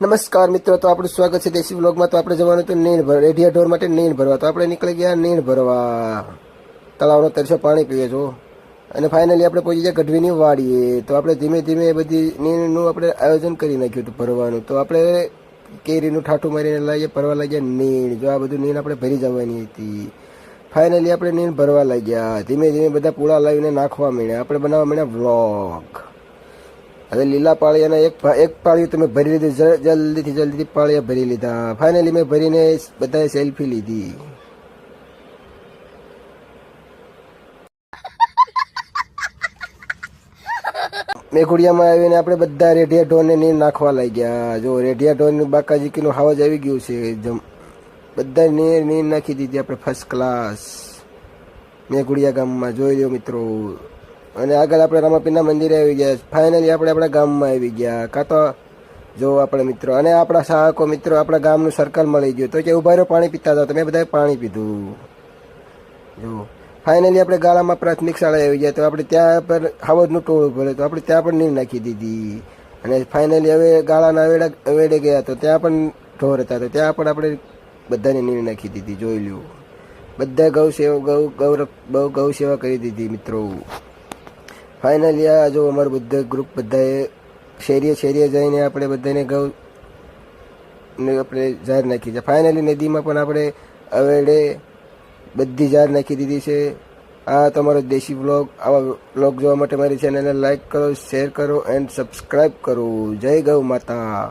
નમસ્કાર મિત્રો, તો આપણું સ્વાગત છે દેશી વ્લોગમાં। તો આપણે જવાનું હતું નીણ ભરવા, રેઢિયા ઢોર માટે નીણ ભરવા। તો આપણે નીકળી ગયા નીણ ભરવા, તળાવનો તરસો પાણી પીએ છો અને ફાઇનલી આપણે પહોંચી ગયા ગઢવીની વાડીએ। તો આપણે ધીમે ધીમે બધી નીણનું આપણે આયોજન કરી નાખ્યું હતું ભરવાનું। તો આપણે કેરીનું ઠાઠું મારીને લાવીએ ભરવા લાગ્યા નીણ। જો આ બધું નીણ આપણે ભરી જવાની હતી। ફાઇનલી આપણે નીણ ભરવા લાગ્યા, ધીમે ધીમે બધા પૂળા લાવીને નાખવા માંડ્યા, આપણે બનાવવા માંડ્યા વ્લોગ। હવે લીલા પાળિયાના એક પાળિયું તમે ભરી લીધું, જલ્દીથી પાળિયા ભરી લીધા। ફાઇનલી મેં ભરીને બધાએ સેલ્ફી લીધી। મેઘુડિયામાં આવીને આપણે બધા રેઢિયા ઢોરને નીણ નાખવા લાગ્યા। જો રેઢિયા ઢોરનું બાકાજીકીનું હાવજ આવી ગયું છે, બધા નીણ નાખી દીધી આપણે ફર્સ્ટ ક્લાસ મેઘુડિયા ગામમાં। જોઈ લો મિત્રો, અને આગળ આપણે રામાપીરના મંદિરે આવી ગયા। ફાઇનલી આપણે આપણા ગામમાં આવી ગયા। કાં તો જો આપણે મિત્રો અને આપણા સહાયકો મિત્રો આપણા ગામનું સર્કલ મળી ગયું, તો કે ઉભા રહ્યો પાણી પીતા હતા, તો મેં બધાએ પાણી પીધું। જો ફાઇનલી આપણે ગાળામાં પ્રાથમિક શાળાએ આવી ગયા। તો આપણે ત્યાં પર હાવજનું ટોળું ભરે, તો આપણે ત્યાં પણ નીણ નાખી દીધી। અને ફાઇનલી હવે ગાળાના અવેડે ગયા, તો ત્યાં પણ ઢોર હતા, તો ત્યાં પણ આપણે બધાને નીણ નાખી દીધી। જોઈ લ્યો, બધા ગૌ સેવા કરી દીધી મિત્રો। ફાઇનલી આ જો અમારું બધા ગ્રુપ બધાએ શેરીએ જઈને આપણે બધાને આપણે જાહેર નાખી છે। ફાઇનલી નદીમાં પણ આપણે અવેડે બધી જાહેર નાખી દીધી છે। આ તમારો દેશી વ્લોગ। આવા વ્લોગ જોવા માટે મારી ચેનલને લાઈક કરો, શેર કરો એન્ડ સબસ્ક્રાઈબ કરો। જય ગૌ માતા।